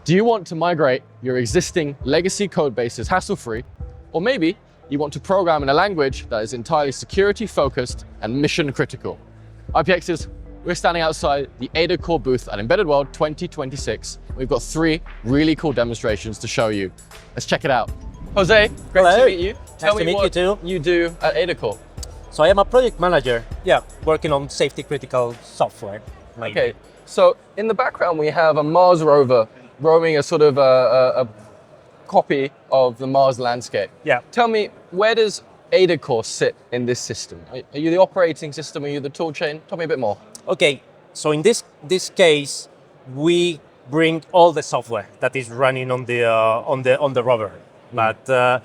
Do you want to migrate your existing legacy code bases hassle-free? Or maybe you want to program in a language that is entirely security-focused and mission-critical? ipX's, we're standing outside the AdaCore booth at Embedded World 2026. We've got 3 really cool demonstrations to show you. Let's check it out. Jose, great Hello. to meet you. Tell Nice to me meet what you too. you do at AdaCore. So I am a project manager, working on safety critical software. Okay, so in the background we have a Mars rover roaming a sort of a copy of the Mars landscape. Yeah. Tell me, where does AdaCore sit in this system? Are you the operating system? Are you the tool chain? Tell me a bit more. Okay, so in this case, we bring all the software that is running on the rover, but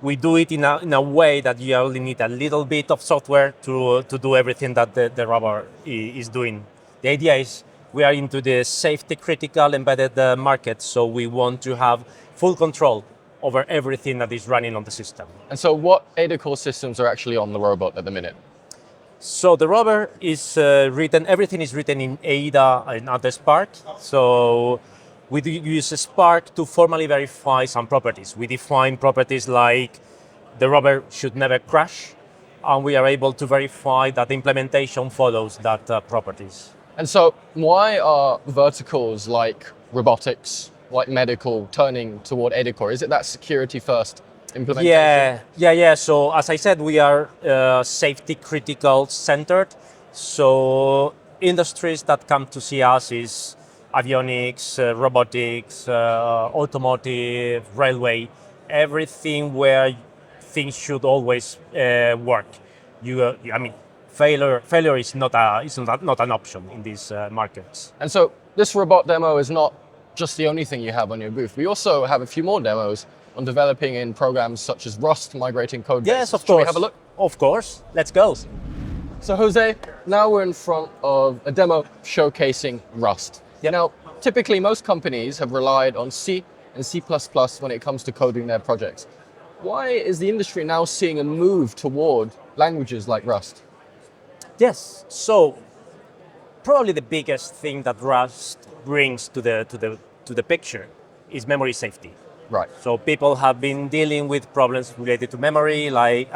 we do it in a way that you only need a little bit of software to do everything that the rover is doing. The idea is we are into the safety critical embedded market, so we want to have full control over everything that is running on the system. And so what AdaCore systems are actually on the robot at the minute? So the rover is everything is written in Ada and other Spark. So we use Spark to formally verify some properties. We define properties like the rover should never crash, and we are able to verify that the implementation follows that properties. And so why are verticals like robotics, like medical, turning toward AdaCore? Is it that security first implementation? Yeah. So as I said, we are safety critical centered. So industries that come to see us is avionics, robotics, automotive, railway, everything where things should always work. Failure is not an option in these markets. And so this robot demo is not just the only thing you have on your booth. We also have a few more demos on developing in programs such as Rust, migrating code bases. Yes, of Shall course. we have a look? Of course. Let's go. So Jose, now we're in front of a demo showcasing Rust. Yep. Now, typically most companies have relied on C and C++ when it comes to coding their projects. Why is the industry now seeing a move toward languages like Rust? Yes. So probably the biggest thing that Rust brings to the picture is memory safety. Right. So people have been dealing with problems related to memory, like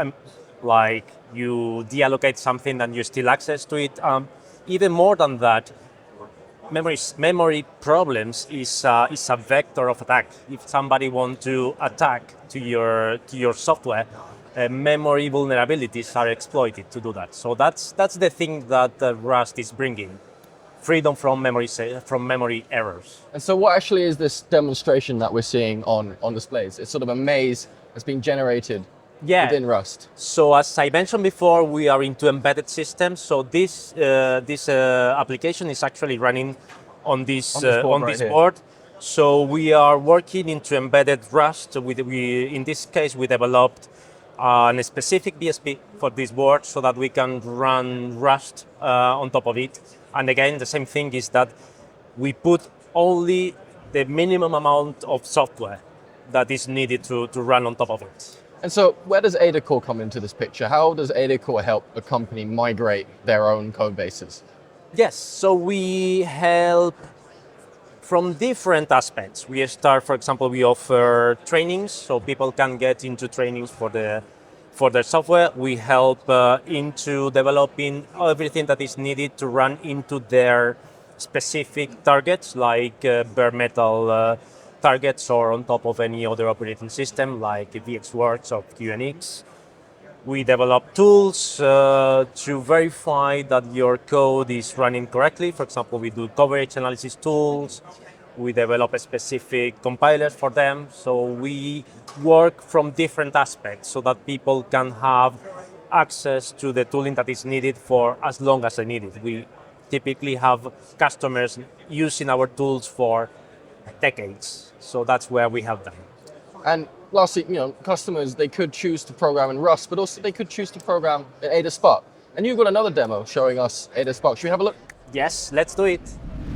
you deallocate something and you still access to it. Even more than that, memory problems is a vector of attack. If somebody wants to attack to your software, memory vulnerabilities are exploited to do that. So that's the thing that Rust is bringing. Freedom from memory errors. And so what actually is this demonstration that we're seeing on displays? It's sort of a maze that's being generated within Rust. So as I mentioned before, we are into embedded systems. So this application is actually running on this board. So we are working into embedded Rust. In this case, we developed a specific BSP for this board so that we can run Rust on top of it. And again, the same thing is that we put only the minimum amount of software that is needed to run on top of it. And so where does AdaCore come into this picture? How does AdaCore help a company migrate their own code bases? Yes, so we help from different aspects. We start, for example, we offer trainings, so people can get into trainings for their software. We help into developing everything that is needed to run into their specific targets, like bare metal targets or on top of any other operating system, like VxWorks or QNX. We develop tools to verify that your code is running correctly. For example, we do coverage analysis tools. We develop a specific compilers for them. So we work from different aspects so that people can have access to the tooling that is needed for as long as they need it. We typically have customers using our tools for decades. So that's where we help them. And lastly, customers, they could choose to program in Rust, but also they could choose to program in Ada Spark. And you've got another demo showing us Ada Spark. Should we have a look? Yes, let's do it.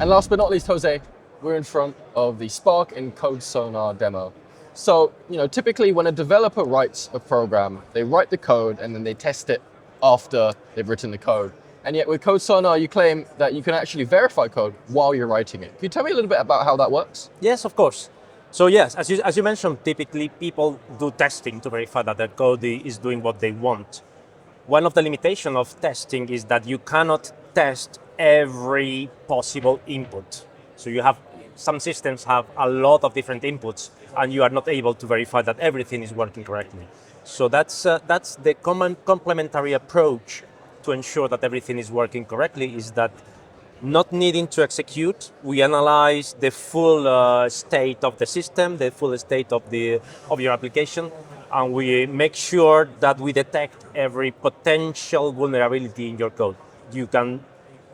And last but not least, Jose, we're in front of the Spark in Code Sonar demo. So, typically when a developer writes a program, they write the code and then they test it after they've written the code. And yet with Code Sonar, you claim that you can actually verify code while you're writing it. Can you tell me a little bit about how that works? Yes, of course. So yes, as you mentioned, typically people do testing to verify that their code is doing what they want. One of the limitations of testing is that you cannot test every possible input. So you have some systems have a lot of different inputs, and you are not able to verify that everything is working correctly. So that's the common complementary approach to ensure that everything is working correctly. Is that not needing to execute, we analyze the full state of the system, the full state of your application, and we make sure that we detect every potential vulnerability in your code. You can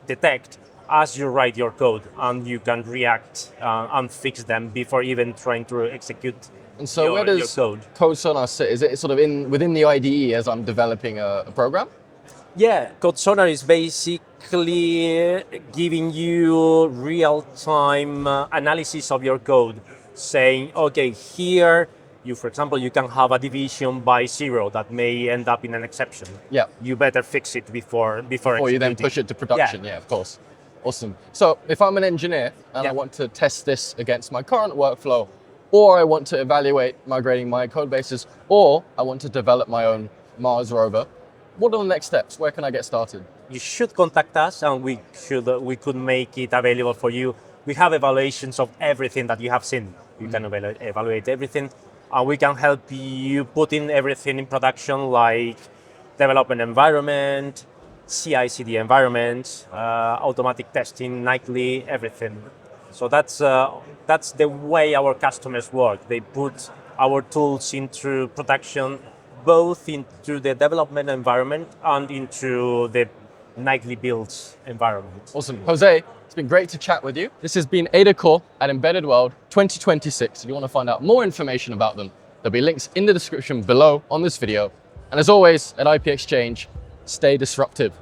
detect as you write your code, and you can react and fix them before even trying to execute And so where does your code. Code Sonar sit? Is it sort of within the IDE as I'm developing a program? Yeah, Code Sonar is basically giving you real-time analysis of your code, saying, okay, here, for example, you can have a division by 0 that may end up in an exception. Yeah. You better fix it before you then push it to production. Yeah, of course. Awesome. So if I'm an engineer and I want to test this against my current workflow, or I want to evaluate migrating my code bases, or I want to develop my own Mars rover, what are the next steps? Where can I get started? You should contact us, and we could make it available for you. We have evaluations of everything that you have seen. You can evaluate everything, and we can help you put in everything in production, like development environment, CI/CD environment, automatic testing, nightly, everything. So that's the way our customers work. They put our tools into production, both into the development environment and into the nightly builds environment. Awesome. Jose, it's been great to chat with you. This has been AdaCore at Embedded World 2026. If you want to find out more information about them, there'll be links in the description below on this video. And as always, at ipXchange, stay disruptive.